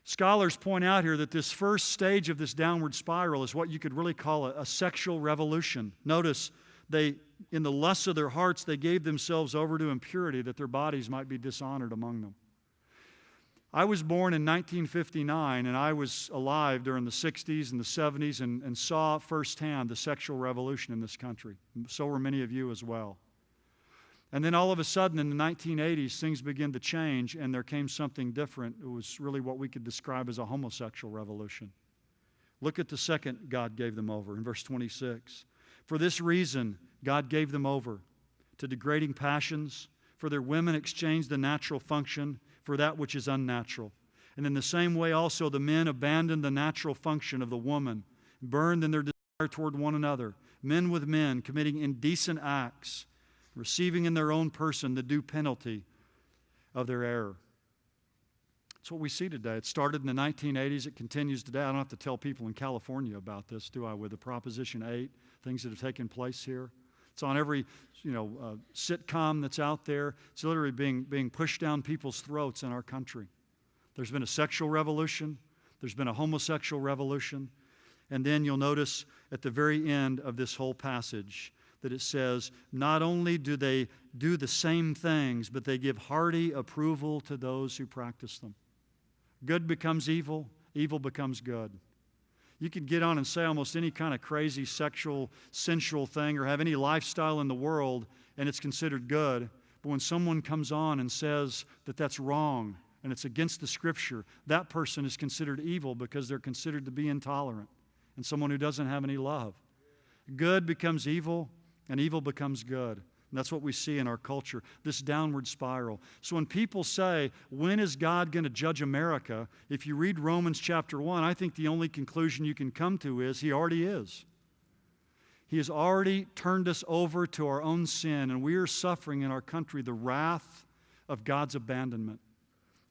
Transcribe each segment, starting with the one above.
Scholars point out here that this first stage of this downward spiral is what you could really call a sexual revolution. Notice, in the lusts of their hearts, they gave themselves over to impurity that their bodies might be dishonored among them. I was born in 1959, and I was alive during the 60s and the 70s and saw firsthand the sexual revolution in this country. So were many of you as well. And then all of a sudden in the 1980s, things began to change, and there came something different. It was really what we could describe as a homosexual revolution. Look at the second God gave them over in verse 26. For this reason, God gave them over to degrading passions, for their women exchanged the natural function for that which is unnatural. And in the same way also the men abandoned the natural function of the woman, burned in their desire toward one another, men with men, committing indecent acts, receiving in their own person the due penalty of their error. That's what we see today. It started in the 1980s. It continues today. I don't have to tell people in California about this, do I, with the Proposition 8, things that have taken place here. It's on every, sitcom that's out there. It's literally being pushed down people's throats in our country. There's been a sexual revolution. There's been a homosexual revolution. And then you'll notice at the very end of this whole passage that it says, not only do they do the same things, but they give hearty approval to those who practice them. Good becomes evil, evil becomes good. You could get on and say almost any kind of crazy sexual, sensual thing or have any lifestyle in the world and it's considered good. But when someone comes on and says that that's wrong and it's against the Scripture, that person is considered evil because they're considered to be intolerant and someone who doesn't have any love. Good becomes evil and evil becomes good. And that's what we see in our culture, this downward spiral. So when people say, when is God going to judge America? If you read Romans chapter 1, I think the only conclusion you can come to is He already is. He has already turned us over to our own sin, and we are suffering in our country the wrath of God's abandonment.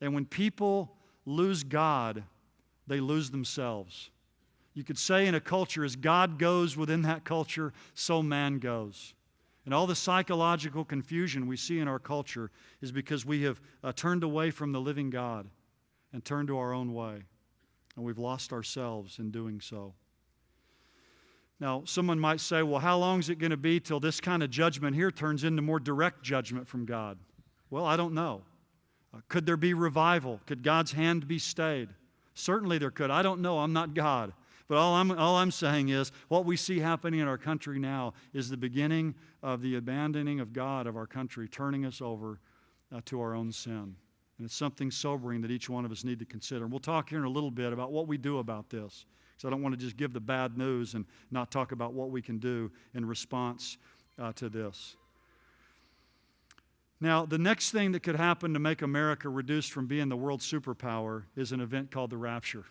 And when people lose God, they lose themselves. You could say in a culture, as God goes within that culture, so man goes. And all the psychological confusion we see in our culture is because we have turned away from the living God and turned to our own way. And we've lost ourselves in doing so. Now, someone might say, well, how long is it going to be till this kind of judgment here turns into more direct judgment from God? Well, I don't know. Could there be revival? Could God's hand be stayed? Certainly there could. I don't know. I'm not God. But all I'm saying is what we see happening in our country now is the beginning of the abandoning of God of our country, turning us over to our own sin. And it's something sobering that each one of us need to consider. And we'll talk here in a little bit about what we do about this, because I don't want to just give the bad news and not talk about what we can do in response to this. Now, the next thing that could happen to make America reduced from being the world superpower is an event called the rapture.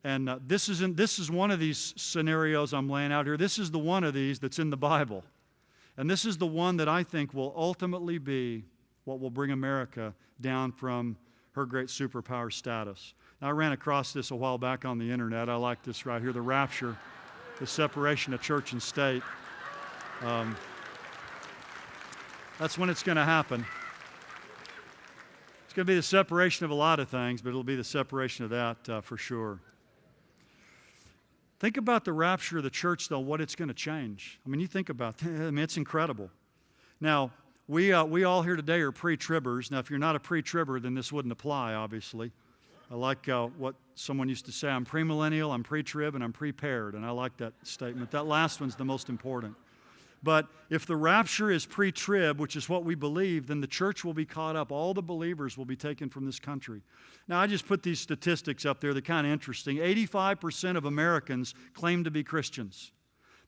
And this is one of these scenarios I'm laying out here. This is the one of these that's in the Bible. And this is the one that I think will ultimately be what will bring America down from her great superpower status. Now, I ran across this a while back on the internet. I like this right here, the rapture, the separation of church and state. That's when it's going to happen. It's going to be the separation of a lot of things, but it'll be the separation of that for sure. Think about the rapture of the church, though, what it's going to change. I mean, you think about that. I mean, it's incredible. Now, we all here today are pre-tribbers. Now, if you're not a pre-tribber, then this wouldn't apply, obviously. I like what someone used to say, I'm premillennial, I'm pre-trib, and I'm prepared. And I like that statement. That last one's the most important. But if the rapture is pre-trib, which is what we believe, then the church will be caught up. All the believers will be taken from this country. Now, I just put these statistics up there. They're kind of interesting. 85% of Americans claim to be Christians.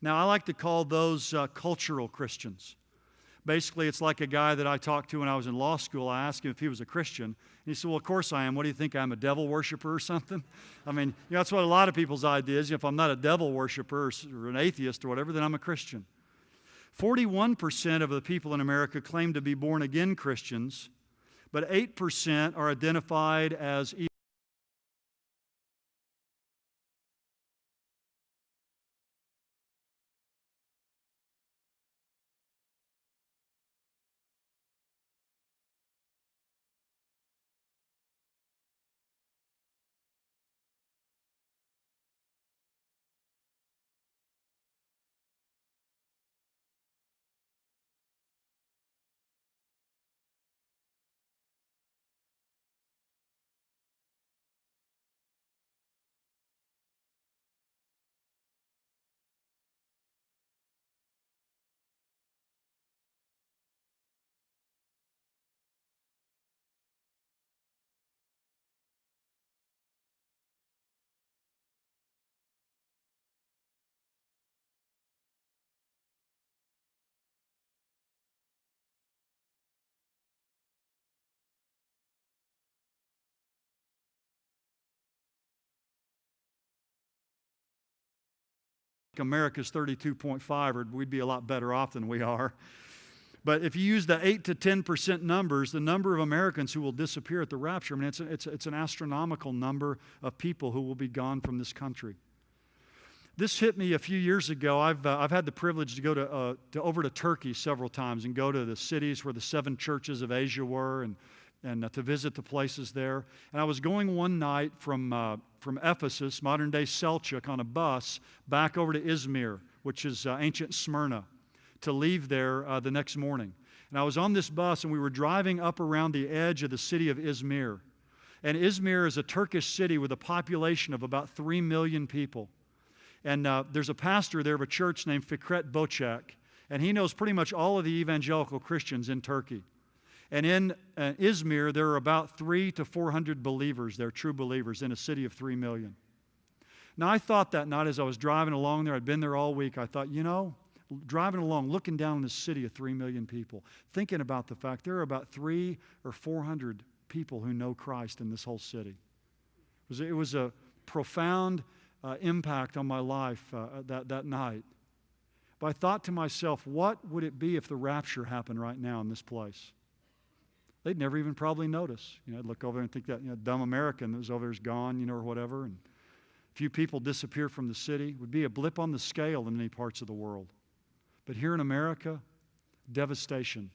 Now, I like to call those cultural Christians. Basically, it's like a guy that I talked to when I was in law school. I asked him if he was a Christian. And he said, well, of course I am. What do you think, I'm a devil worshiper or something? I mean, that's what a lot of people's idea is. If I'm not a devil worshiper or an atheist or whatever, then I'm a Christian. 41% of the people in America claim to be born-again Christians, but 8% are identified as America's 32.5, or we'd be a lot better off than we are. But if you use the 8 to 10% numbers, the number of Americans who will disappear at the rapture, I mean, it's an astronomical number of people who will be gone from this country. This hit me a few years ago. I've had the privilege to go over to Turkey several times and go to the cities where the 7 churches of Asia were and to visit the places there. And I was going one night from Ephesus, modern-day Selçuk, on a bus back over to Izmir, which is ancient Smyrna, to leave there the next morning. And I was on this bus, and we were driving up around the edge of the city of Izmir. And Izmir is a Turkish city with a population of about 3 million people. And there's a pastor there of a church named Fikret Bocek, and he knows pretty much all of the evangelical Christians in Turkey. And in Izmir, there are about 300 to 400 believers there, true believers, in a city of 3 million. Now, I thought that night as I was driving along there, I'd been there all week, I thought, driving along, looking down on this city of 3 million people, thinking about the fact there are about 300 or 400 people who know Christ in this whole city. It was a profound impact on my life that night. But I thought to myself, what would it be if the rapture happened right now in this place? They'd never even probably notice. I'd look over and think that dumb American that was over there is gone, or whatever. And a few people disappear from the city. It would be a blip on the scale in many parts of the world. But here in America, devastation.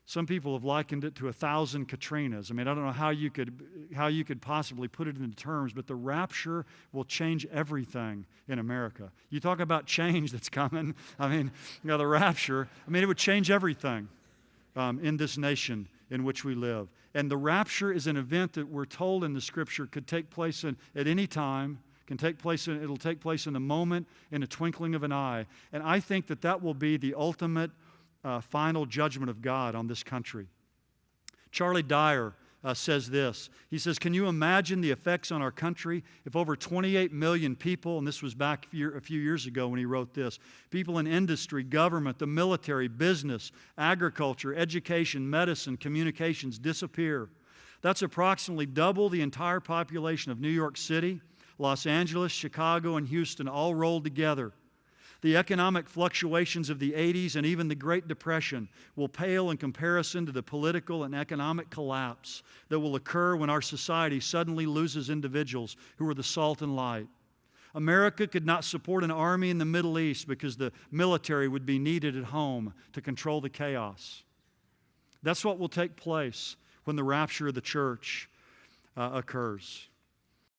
Some people have likened it to 1,000 Katrinas. I mean, I don't know how you could possibly put it into terms, but the rapture will change everything in America. You talk about change that's coming. I mean, the rapture, it would change everything in this nation in which we live. And the rapture is an event that we're told in the Scripture could take place at any time. It'll take place in a moment, in a twinkling of an eye. And I think that will be the ultimate final judgment of God on this country. Charlie Dyer says this. He says, can you imagine the effects on our country if over 28 million people, and this was back a few years ago when he wrote this, people in industry, government, the military, business, agriculture, education, medicine, communications disappear. That's approximately double the entire population of New York City, Los Angeles, Chicago, and Houston all rolled together. The economic fluctuations of the 80s and even the Great Depression will pale in comparison to the political and economic collapse that will occur when our society suddenly loses individuals who are the salt and light. America could not support an army in the Middle East because the military would be needed at home to control the chaos. That's what will take place when the rapture of the church occurs.